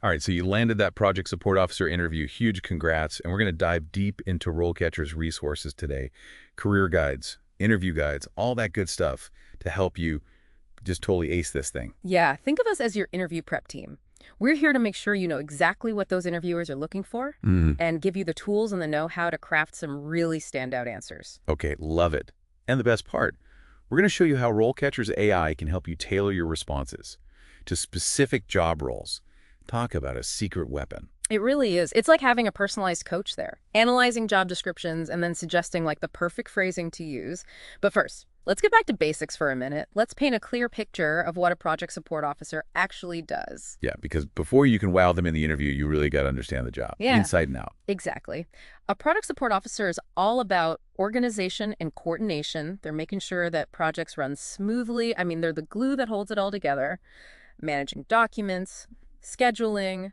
All right, so you landed that project support officer interview. Huge congrats. And we're going to dive deep into RoleCatcher's resources today. Career guides, interview guides, all that good stuff to help you just totally ace this thing. Yeah, think of us as your interview prep team. We're here to make sure you know exactly what those interviewers are looking for and give you the tools and the know-how to craft some really standout answers. Okay, love it. And the best part, we're going to show you how RoleCatcher's AI can help you tailor your responses to specific job roles. Talk about a secret weapon. It really is. It's like having a personalized coach there, analyzing job descriptions and then suggesting like the perfect phrasing to use. But first, let's get back to basics for a minute. Let's paint a clear picture of what a project support officer actually does. Yeah, because before you can wow them in the interview, you really got to understand the job, Yeah. inside and out. Exactly. A product support officer is all about organization and coordination. They're making sure that projects run smoothly. I mean, they're the glue that holds it all together. Managing documents, scheduling,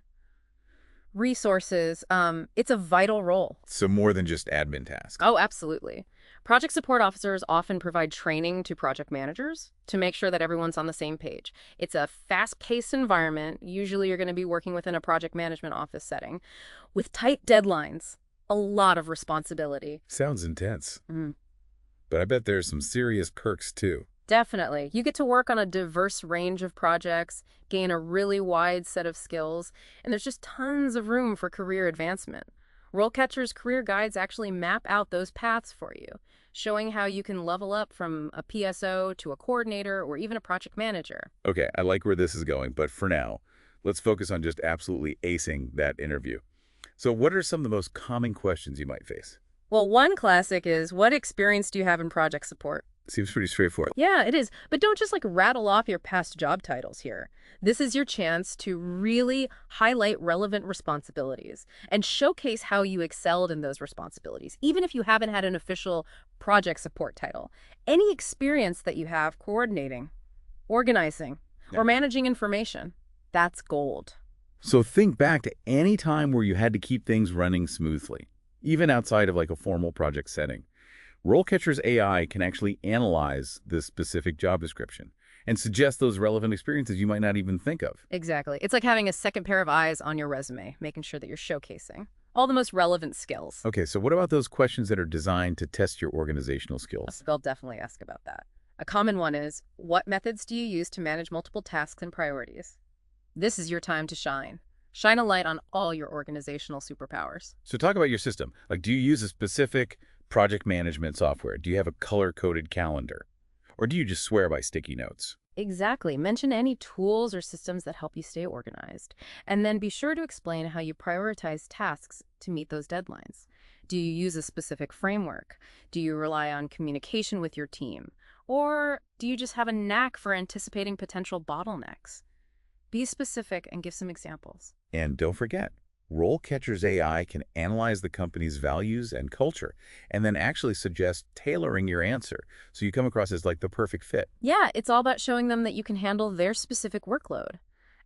resources. It's a vital role. So more than just admin tasks. Oh, absolutely. Project support officers often provide training to project managers to make sure that everyone's on the same page. It's a fast-paced environment. Usually you're going to be working within a project management office setting with tight deadlines, a lot of responsibility. Sounds intense. Mm. But I bet there's some serious perks too. Definitely. You get to work on a diverse range of projects, gain a really wide set of skills, and there's just tons of room for career advancement. RoleCatcher's career guides actually map out those paths for you, showing how you can level up from a PSO to a coordinator or even a project manager. Okay, I like where this is going, but for now, let's focus on just absolutely acing that interview. So what are some of the most common questions you might face? Well, one classic is, what experience do you have in project support? Seems pretty straightforward. Yeah, it is. But don't just like rattle off your past job titles here. This is your chance to really highlight relevant responsibilities and showcase how you excelled in those responsibilities, even if you haven't had an official project support title. Any experience that you have coordinating, organizing, or managing information, that's gold. So think back to any time where you had to keep things running smoothly, even outside of like a formal project setting. RoleCatcher's AI can actually analyze this specific job description and suggest those relevant experiences you might not even think of. Exactly. It's like having a second pair of eyes on your resume, making sure that you're showcasing all the most relevant skills. Okay, so what about those questions that are designed to test your organizational skills? They'll definitely ask about that. A common one is, what methods do you use to manage multiple tasks and priorities? This is your time to shine. Shine a light on all your organizational superpowers. So talk about your system. Like, do you use a specific project management software? Do you have a color-coded calendar? Or do you just swear by sticky notes? Exactly. Mention any tools or systems that help you stay organized. And then be sure to explain how you prioritize tasks to meet those deadlines. Do you use a specific framework? Do you rely on communication with your team? Or do you just have a knack for anticipating potential bottlenecks? Be specific and give some examples. And don't forget, RoleCatcher's AI can analyze the company's values and culture and then actually suggest tailoring your answer so you come across as like the perfect fit. Yeah, it's all about showing them that you can handle their specific workload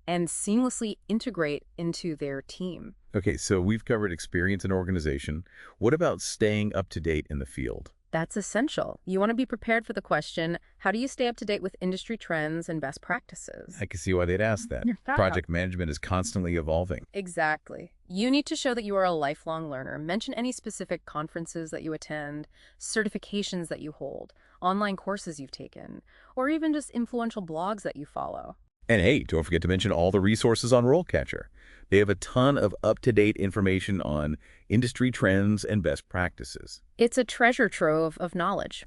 and seamlessly integrate into their team. Okay, so we've covered experience and organization. What about staying up to date in the field? That's essential. You want to be prepared for the question, how do you stay up to date with industry trends and best practices? I can see why they'd ask that. Project management is constantly evolving. Exactly. You need to show that you are a lifelong learner. Mention any specific conferences that you attend, certifications that you hold, online courses you've taken, or even just influential blogs that you follow. And hey, don't forget to mention all the resources on RoleCatcher. They have a ton of up-to-date information on industry trends and best practices. It's a treasure trove of knowledge.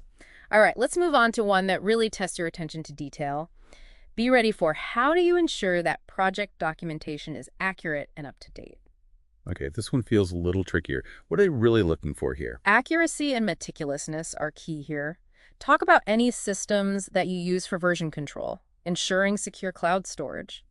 All right, let's move on to one that really tests your attention to detail. Be ready for, how do you ensure that project documentation is accurate and up to date? Okay, this one feels a little trickier. What are they really looking for here? Accuracy and meticulousness are key here. Talk about any systems that you use for version control, ensuring secure cloud storage,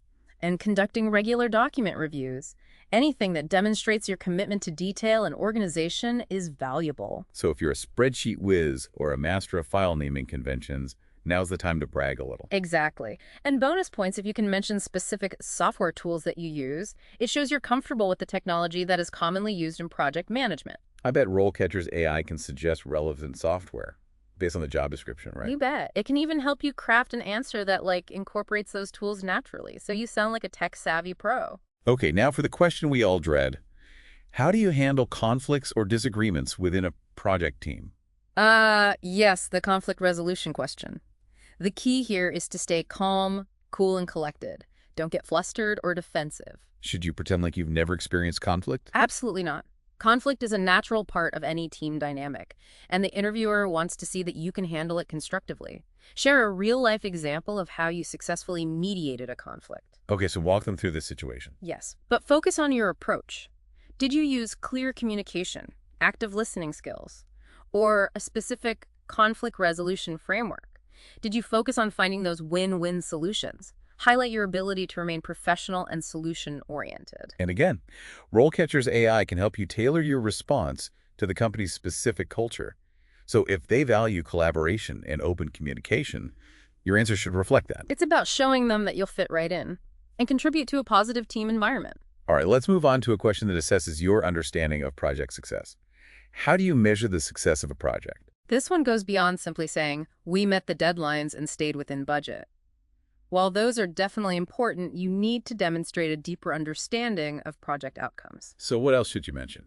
and conducting regular document reviews. Anything that demonstrates your commitment to detail and organization is valuable. So if you're a spreadsheet whiz or a master of file naming conventions, now's the time to brag a little. Exactly. And bonus points if you can mention specific software tools that you use. It shows you're comfortable with the technology that is commonly used in project management. I bet RoleCatcher's AI can suggest relevant software based on the job description, right? You bet. It can even help you craft an answer that incorporates those tools naturally, so you sound like a tech-savvy pro. Okay, now for the question we all dread. How do you handle conflicts or disagreements within a project team? Yes, the conflict resolution question. The key here is to stay calm, cool, and collected. Don't get flustered or defensive. Should you pretend like you've never experienced conflict? Absolutely not. Conflict is a natural part of any team dynamic, and the interviewer wants to see that you can handle it constructively. Share a real-life example of how you successfully mediated a conflict. Okay, so walk them through this situation. Yes, but focus on your approach. Did you use clear communication, active listening skills, or a specific conflict resolution framework? Did you focus on finding those win-win solutions? Highlight your ability to remain professional and solution-oriented. And again, RoleCatcher's AI can help you tailor your response to the company's specific culture. So if they value collaboration and open communication, your answer should reflect that. It's about showing them that you'll fit right in and contribute to a positive team environment. All right, let's move on to a question that assesses your understanding of project success. How do you measure the success of a project? This one goes beyond simply saying, we met the deadlines and stayed within budget. While those are definitely important, you need to demonstrate a deeper understanding of project outcomes. So what else should you mention?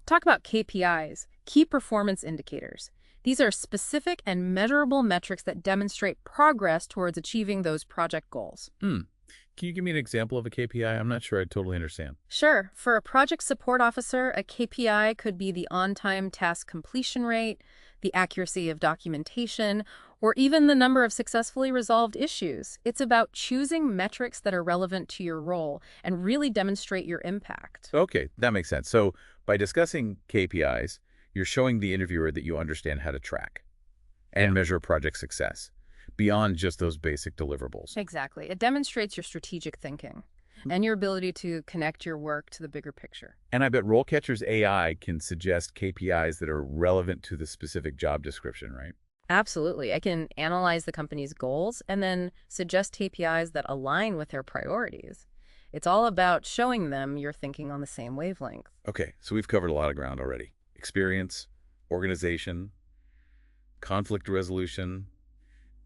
Talk about KPIs, key performance indicators. These are specific and measurable metrics that demonstrate progress towards achieving those project goals. Can you give me an example of a KPI? I'm not sure I totally understand. Sure. For a project support officer, a KPI could be the on-time task completion rate, the accuracy of documentation, or even the number of successfully resolved issues. It's about choosing metrics that are relevant to your role and really demonstrate your impact. Okay, that makes sense. So by discussing KPIs, you're showing the interviewer that you understand how to track and measure project success beyond just those basic deliverables. Exactly. It demonstrates your strategic thinking and your ability to connect your work to the bigger picture. And I bet RoleCatcher's AI can suggest KPIs that are relevant to the specific job description, right? Absolutely. I can analyze the company's goals and then suggest KPIs that align with their priorities. It's all about showing them you're thinking on the same wavelength. Okay, so we've covered a lot of ground already. Experience, organization, conflict resolution,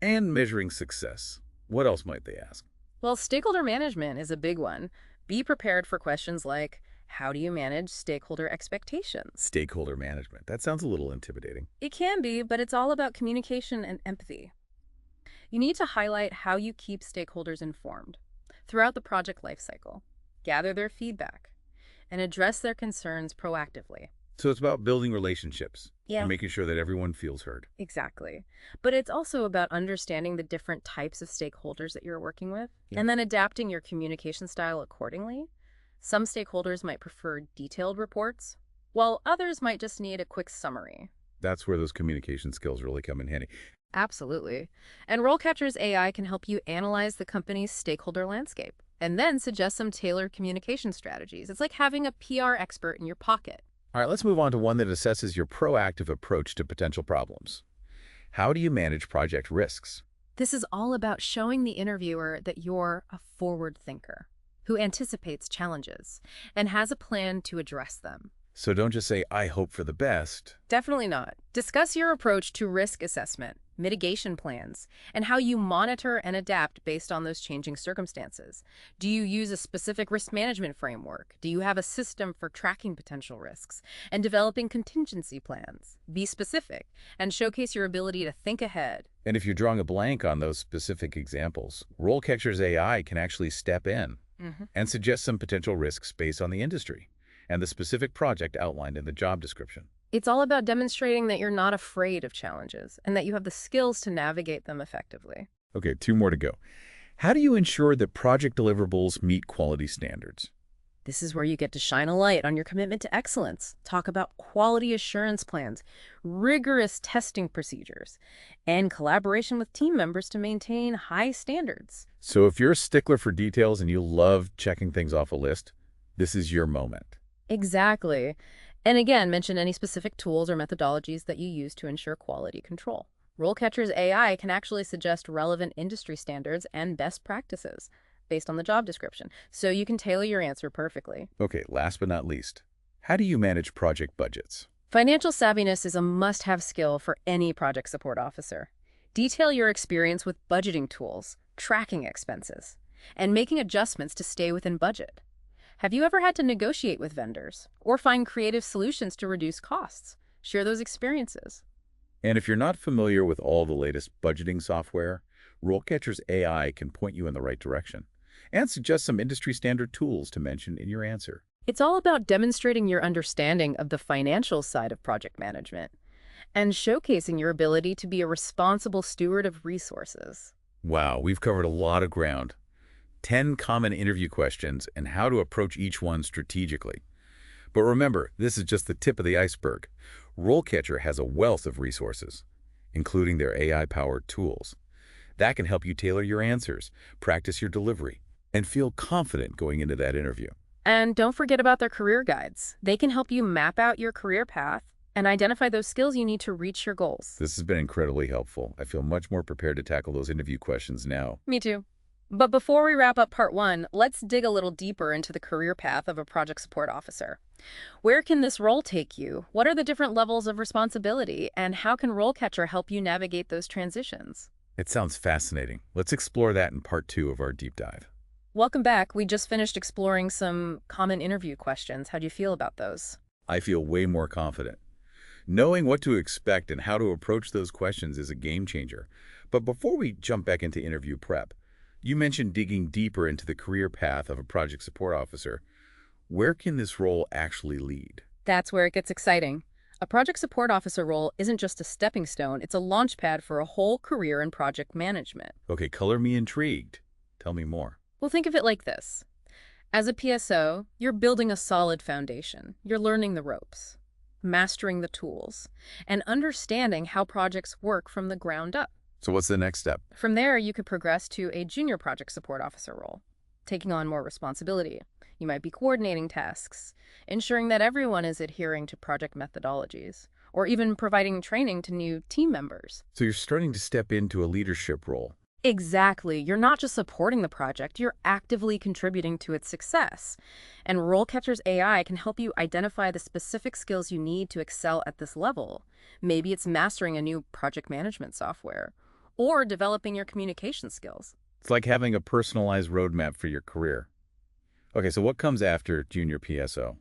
and measuring success. What else might they ask? Well, stakeholder management is a big one. Be prepared for questions like, how do you manage stakeholder expectations? Stakeholder management. That sounds a little intimidating. It can be, but it's all about communication and empathy. You need to highlight how you keep stakeholders informed throughout the project lifecycle, gather their feedback, and address their concerns proactively. So it's about building relationships Yeah. and making sure that everyone feels heard. Exactly. But it's also about understanding the different types of stakeholders that you're working with Yeah. and then adapting your communication style accordingly. Some stakeholders might prefer detailed reports, while others might just need a quick summary. That's where those communication skills really come in handy. Absolutely. And RoleCatcher's AI can help you analyze the company's stakeholder landscape and then suggest some tailored communication strategies. It's like having a PR expert in your pocket. All right, let's move on to one that assesses your proactive approach to potential problems. How do you manage project risks? This is all about showing the interviewer that you're a forward thinker who anticipates challenges and has a plan to address them. So don't just say, I hope for the best. Definitely not. Discuss your approach to risk assessment, mitigation plans, and how you monitor and adapt based on those changing circumstances. Do you use a specific risk management framework? Do you have a system for tracking potential risks and developing contingency plans? Be specific and showcase your ability to think ahead. And if you're drawing a blank on those specific examples, RoleCatcher's AI can actually step in and suggest some potential risks based on the industry and the specific project outlined in the job description. It's all about demonstrating that you're not afraid of challenges and that you have the skills to navigate them effectively. Okay, 2 more to go. How do you ensure that project deliverables meet quality standards? This is where you get to shine a light on your commitment to excellence. Talk about quality assurance plans, rigorous testing procedures, and collaboration with team members to maintain high standards. So if you're a stickler for details and you love checking things off a list, this is your moment. Exactly. And again, mention any specific tools or methodologies that you use to ensure quality control. RoleCatcher's AI can actually suggest relevant industry standards and best practices based on the job description, so you can tailor your answer perfectly. Okay, last but not least, how do you manage project budgets? Financial savviness is a must-have skill for any project support officer. Detail your experience with budgeting tools, tracking expenses, and making adjustments to stay within budget. Have you ever had to negotiate with vendors or find creative solutions to reduce costs? Share those experiences. And if you're not familiar with all the latest budgeting software, RoleCatcher's AI can point you in the right direction and suggest some industry standard tools to mention in your answer. It's all about demonstrating your understanding of the financial side of project management and showcasing your ability to be a responsible steward of resources. Wow, we've covered a lot of ground. 10 common interview questions and how to approach each one strategically. But remember, this is just the tip of the iceberg. RoleCatcher has a wealth of resources, including their AI-powered tools. That can help you tailor your answers, practice your delivery, and feel confident going into that interview. And don't forget about their career guides. They can help you map out your career path and identify those skills you need to reach your goals. This has been incredibly helpful. I feel much more prepared to tackle those interview questions now. Me too. But before we wrap up part one, let's dig a little deeper into the career path of a project support officer. Where can this role take you? What are the different levels of responsibility? And how can RoleCatcher help you navigate those transitions? It sounds fascinating. Let's explore that in part 2 of our deep dive. Welcome back. We just finished exploring some common interview questions. How do you feel about those? I feel way more confident. Knowing what to expect and how to approach those questions is a game changer. But before we jump back into interview prep, you mentioned digging deeper into the career path of a project support officer. Where can this role actually lead? That's where it gets exciting. A project support officer role isn't just a stepping stone, it's a launch pad for a whole career in project management. Okay, color me intrigued. Tell me more. Well, think of it like this. As a PSO, you're building a solid foundation. You're learning the ropes, mastering the tools, and understanding how projects work from the ground up. So what's the next step? From there, you could progress to a junior project support officer role, taking on more responsibility. You might be coordinating tasks, ensuring that everyone is adhering to project methodologies, or even providing training to new team members. So you're starting to step into a leadership role. Exactly. You're not just supporting the project, you're actively contributing to its success. And RoleCatcher's AI can help you identify the specific skills you need to excel at this level. Maybe it's mastering a new project management software, or developing your communication skills. It's like having a personalized roadmap for your career. Okay, so what comes after junior PSO?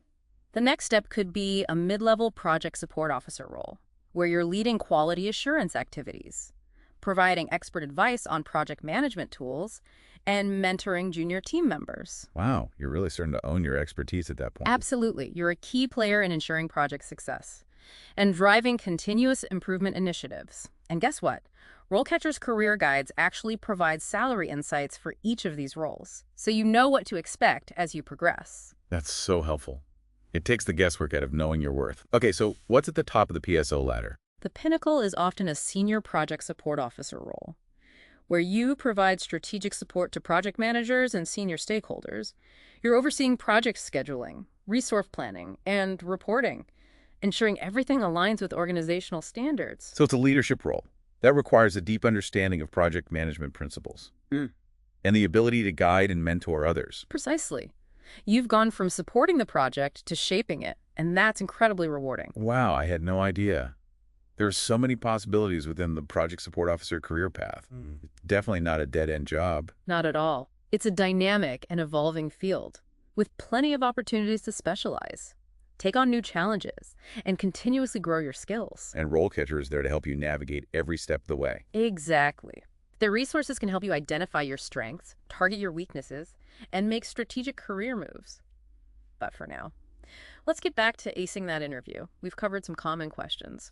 The next step could be a mid-level project support officer role, where you're leading quality assurance activities, providing expert advice on project management tools, and mentoring junior team members. Wow, you're really starting to own your expertise at that point. Absolutely. You're a key player in ensuring project success and driving continuous improvement initiatives. And guess what? RoleCatcher's career guides actually provide salary insights for each of these roles, so you know what to expect as you progress. That's so helpful. It takes the guesswork out of knowing your worth. Okay, so what's at the top of the PSO ladder? The pinnacle is often a senior project support officer role, where you provide strategic support to project managers and senior stakeholders. You're overseeing project scheduling, resource planning, and reporting, ensuring everything aligns with organizational standards. So it's a leadership role. That requires a deep understanding of project management principles and the ability to guide and mentor others. Precisely. You've gone from supporting the project to shaping it, and that's incredibly rewarding. Wow, I had no idea. There are so many possibilities within the project support officer career path. It's definitely not a dead-end job. Not at all. It's a dynamic and evolving field, with plenty of opportunities to specialize, take on new challenges, and continuously grow your skills. And RoleCatcher is there to help you navigate every step of the way. Exactly. Their resources can help you identify your strengths, target your weaknesses, and make strategic career moves. But for now, let's get back to acing that interview. We've covered some common questions,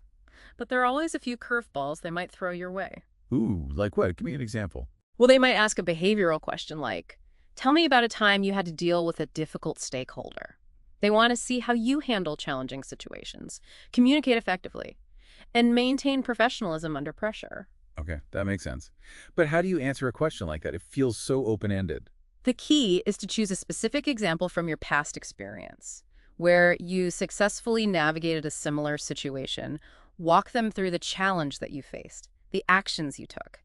but there are always a few curveballs they might throw your way. Ooh, like what? Give me an example. Well, they might ask a behavioral question like, tell me about a time you had to deal with a difficult stakeholder. They want to see how you handle challenging situations, communicate effectively, and maintain professionalism under pressure. Okay, that makes sense. But how do you answer a question like that? It feels so open-ended. The key is to choose a specific example from your past experience, where you successfully navigated a similar situation. Walk them through the challenge that you faced, the actions you took,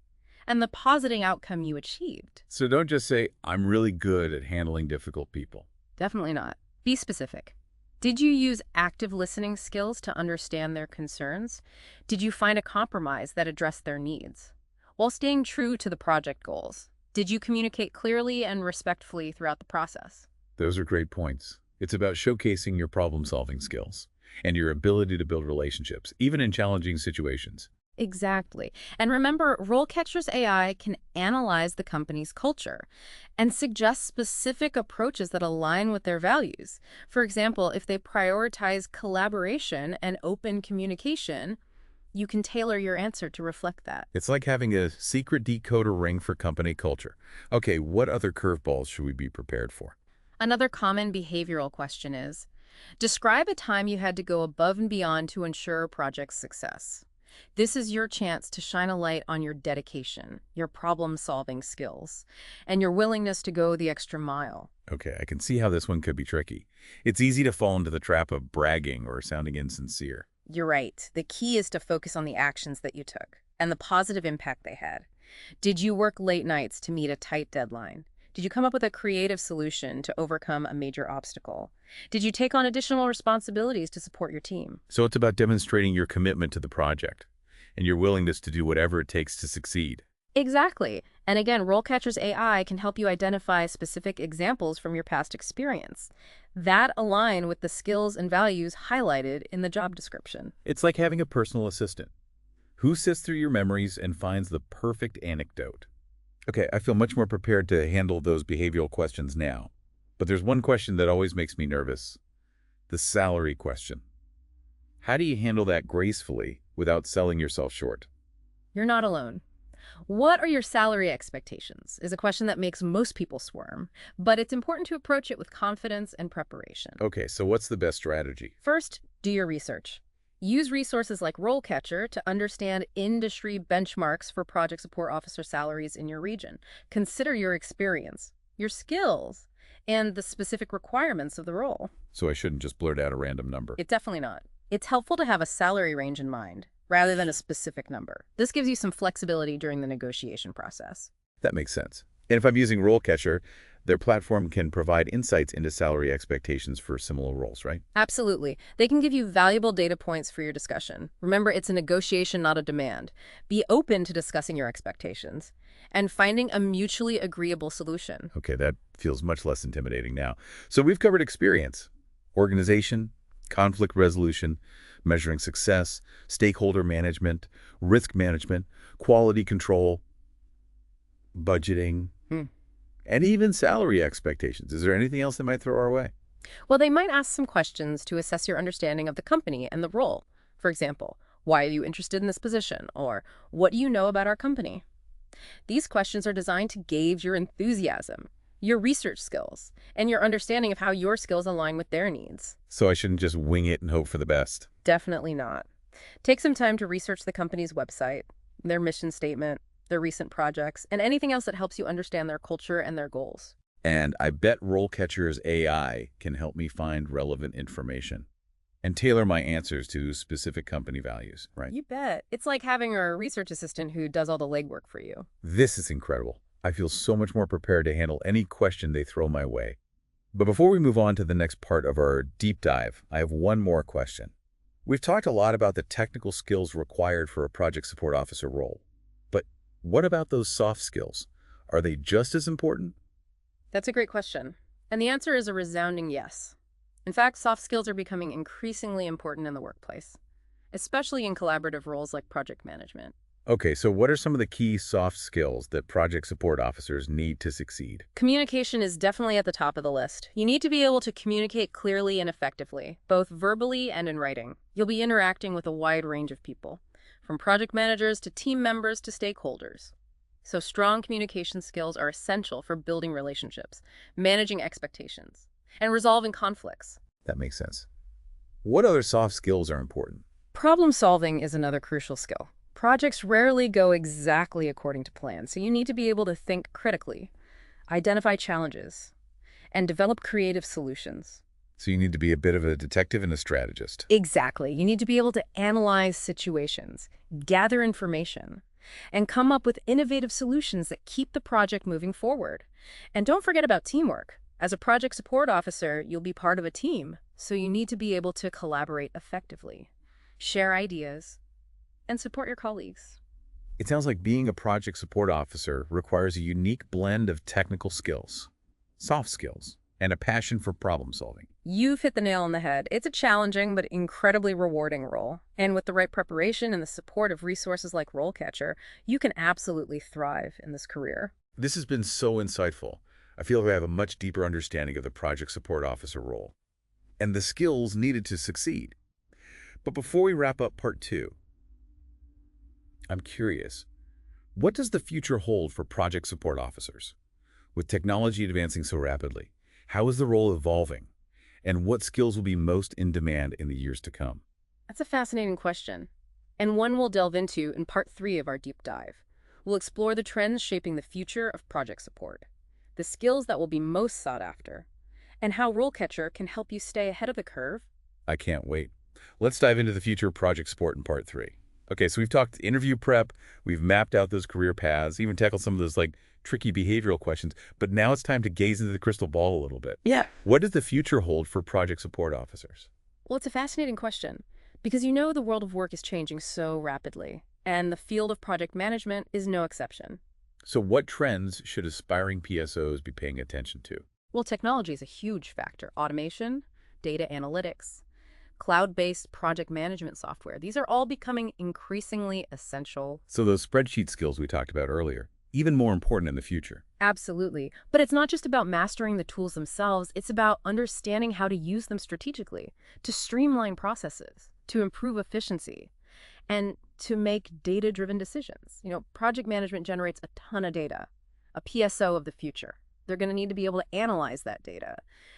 and the positive outcome you achieved. So don't just say, I'm really good at handling difficult people. Definitely not. Be specific. Did you use active listening skills to understand their concerns? Did you find a compromise that addressed their needs, while staying true to the project goals? Did you communicate clearly and respectfully throughout the process? Those are great points. It's about showcasing your problem-solving skills and your ability to build relationships, even in challenging situations. Exactly. And remember, RoleCatcher's AI can analyze the company's culture and suggest specific approaches that align with their values. For example, if they prioritize collaboration and open communication, you can tailor your answer to reflect that. It's like having a secret decoder ring for company culture. Okay, what other curveballs should we be prepared for? Another common behavioral question is, describe a time you had to go above and beyond to ensure a project's success. This is your chance to shine a light on your dedication, your problem-solving skills, and your willingness to go the extra mile. Okay, I can see how this one could be tricky. It's easy to fall into the trap of bragging or sounding insincere. You're right. The key is to focus on the actions that you took and the positive impact they had. Did you work late nights to meet a tight deadline? Did you come up with a creative solution to overcome a major obstacle? Did you take on additional responsibilities to support your team? So it's about demonstrating your commitment to the project and your willingness to do whatever it takes to succeed. Exactly. And again, RoleCatcher's AI can help you identify specific examples from your past experience that align with the skills and values highlighted in the job description. It's like having a personal assistant who sifts through your memories and finds the perfect anecdote. Okay, I feel much more prepared to handle those behavioral questions now. But there's one question that always makes me nervous. The salary question. How do you handle that gracefully without selling yourself short? You're not alone. What are your salary expectations is a question that makes most people squirm, but it's important to approach it with confidence and preparation. Okay, so what's the best strategy? First, do your research. Use resources like RoleCatcher to understand industry benchmarks for project support officer salaries in your region. Consider your experience, your skills, and the specific requirements of the role. So I shouldn't just blurt out a random number. It's definitely not. It's helpful to have a salary range in mind, rather than a specific number. This gives you some flexibility during the negotiation process. That makes sense. And if I'm using RoleCatcher, their platform can provide insights into salary expectations for similar roles, right? Absolutely. They can give you valuable data points for your discussion. Remember, it's a negotiation, not a demand. Be open to discussing your expectations and finding a mutually agreeable solution. Okay, that feels much less intimidating now. So we've covered experience, organization, conflict resolution, measuring success, stakeholder management, risk management, quality control, budgeting, and even salary expectations. Is there anything else they might throw our way? Well, they might ask some questions to assess your understanding of the company and the role. For example, why are you interested in this position? Or what do you know about our company? These questions are designed to gauge your enthusiasm, your research skills, and your understanding of how your skills align with their needs. So I shouldn't just wing it and hope for the best. Definitely not. Take some time to research the company's website, their mission statement, their recent projects, and anything else that helps you understand their culture and their goals. And I bet RoleCatcher's AI can help me find relevant information and tailor my answers to specific company values, right? You bet. It's like having a research assistant who does all the legwork for you. This is incredible. I feel so much more prepared to handle any question they throw my way. But before we move on to the next part of our deep dive, I have one more question. We've talked a lot about the technical skills required for a project support officer role. But what about those soft skills? Are they just as important? That's a great question. And the answer is a resounding yes. In fact, soft skills are becoming increasingly important in the workplace, especially in collaborative roles like project management. Okay, so what are some of the key soft skills that project support officers need to succeed? Communication is definitely at the top of the list. You need to be able to communicate clearly and effectively, both verbally and in writing. You'll be interacting with a wide range of people, from project managers to team members to stakeholders. So strong communication skills are essential for building relationships, managing expectations, and resolving conflicts. That makes sense. What other soft skills are important? Problem solving is another crucial skill. Projects rarely go exactly according to plan, so you need to be able to think critically, identify challenges, and develop creative solutions. So you need to be a bit of a detective and a strategist. Exactly. You need to be able to analyze situations, gather information, and come up with innovative solutions that keep the project moving forward. And don't forget about teamwork. As a project support officer, you'll be part of a team, so you need to be able to collaborate effectively, share ideas, and support your colleagues. It sounds like being a project support officer requires a unique blend of technical skills, soft skills, and a passion for problem solving. You've hit the nail on the head. It's a challenging but incredibly rewarding role. And with the right preparation and the support of resources like RoleCatcher, you can absolutely thrive in this career. This has been so insightful. I feel like I have a much deeper understanding of the project support officer role and the skills needed to succeed. But before we wrap up part 2, I'm curious, what does the future hold for project support officers? With technology advancing so rapidly, how is the role evolving? And what skills will be most in demand in the years to come? That's a fascinating question, and one we'll delve into in part 3 of our deep dive. We'll explore the trends shaping the future of project support, the skills that will be most sought after, and how RoleCatcher can help you stay ahead of the curve. I can't wait. Let's dive into the future of project support in part 3. Okay, so we've talked interview prep, we've mapped out those career paths, even tackled some of those tricky behavioral questions, but now it's time to gaze into the crystal ball a little bit. Yeah. What does the future hold for project support officers? Well, it's a fascinating question, because you know the world of work is changing so rapidly, and the field of project management is no exception. So what trends should aspiring PSOs be paying attention to? Well, technology is a huge factor. Automation, data analytics, cloud-based project management software. These are all becoming increasingly essential. So those spreadsheet skills we talked about earlier, even more important in the future. Absolutely. But it's not just about mastering the tools themselves. It's about understanding how to use them strategically, to streamline processes, to improve efficiency, and to make data-driven decisions. Project management generates a ton of data, a PSO of the future. They're going to need to be able to analyze that data,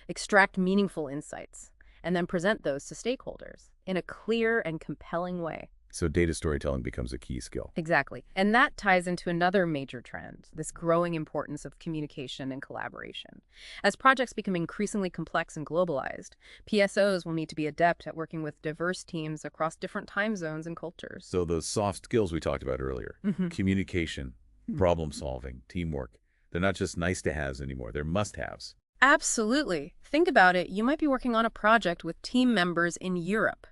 extract meaningful insights, and then present those to stakeholders in a clear and compelling way. So data storytelling becomes a key skill. Exactly. And that ties into another major trend, this growing importance of communication and collaboration. As projects become increasingly complex and globalized, PSOs will need to be adept at working with diverse teams across different time zones and cultures. So those soft skills we talked about earlier, communication, problem solving, teamwork, they're not just nice to haves anymore, they're must haves. Absolutely. Think about it. You might be working on a project with team members in Europe,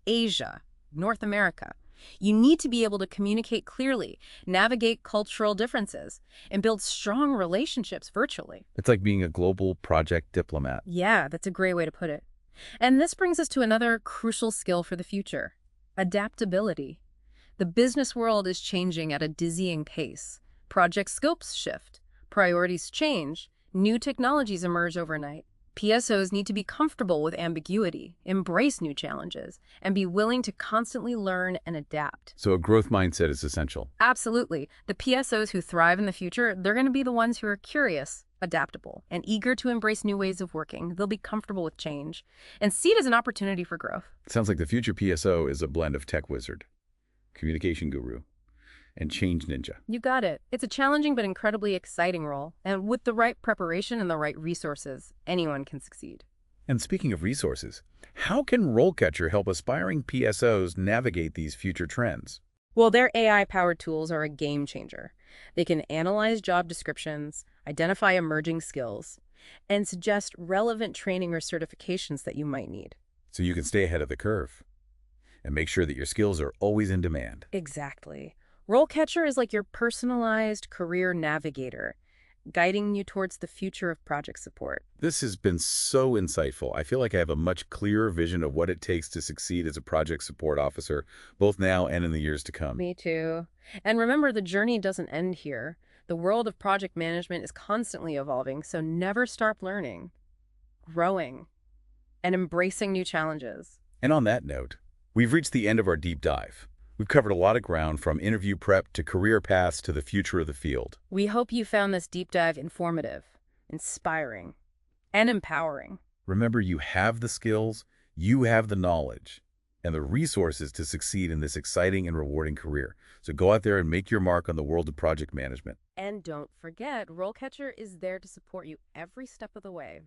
Asia, North America. You need to be able to communicate clearly, navigate cultural differences, and build strong relationships virtually. It's like being a global project diplomat. Yeah, that's a great way to put it. And this brings us to another crucial skill for the future: adaptability. The business world is changing at a dizzying pace. Project scopes shift, priorities change, new technologies emerge overnight. PSOs need to be comfortable with ambiguity, embrace new challenges, and be willing to constantly learn and adapt. So a growth mindset is essential. Absolutely. The PSOs who thrive in the future, they're going to be the ones who are curious, adaptable, and eager to embrace new ways of working. They'll be comfortable with change and see it as an opportunity for growth. Sounds like the future PSO is a blend of tech wizard, communication guru, and change ninja. You got it. It's a challenging but incredibly exciting role, and with the right preparation and the right resources, anyone can succeed. And speaking of resources, how can RoleCatcher help aspiring PSOs navigate these future trends? Well, their AI-powered tools are a game changer. They can analyze job descriptions, identify emerging skills, and suggest relevant training or certifications that you might need. So you can stay ahead of the curve and make sure that your skills are always in demand. Exactly. RoleCatcher is like your personalized career navigator, guiding you towards the future of project support. This has been so insightful. I feel like I have a much clearer vision of what it takes to succeed as a project support officer, both now and in the years to come. Me too. And remember, the journey doesn't end here. The world of project management is constantly evolving, so never stop learning, growing, and embracing new challenges. And on that note, we've reached the end of our deep dive. We've covered a lot of ground, from interview prep to career paths to the future of the field. We hope you found this deep dive informative, inspiring, and empowering. Remember, you have the skills, you have the knowledge, and the resources to succeed in this exciting and rewarding career. So go out there and make your mark on the world of project management. And don't forget, RoleCatcher is there to support you every step of the way.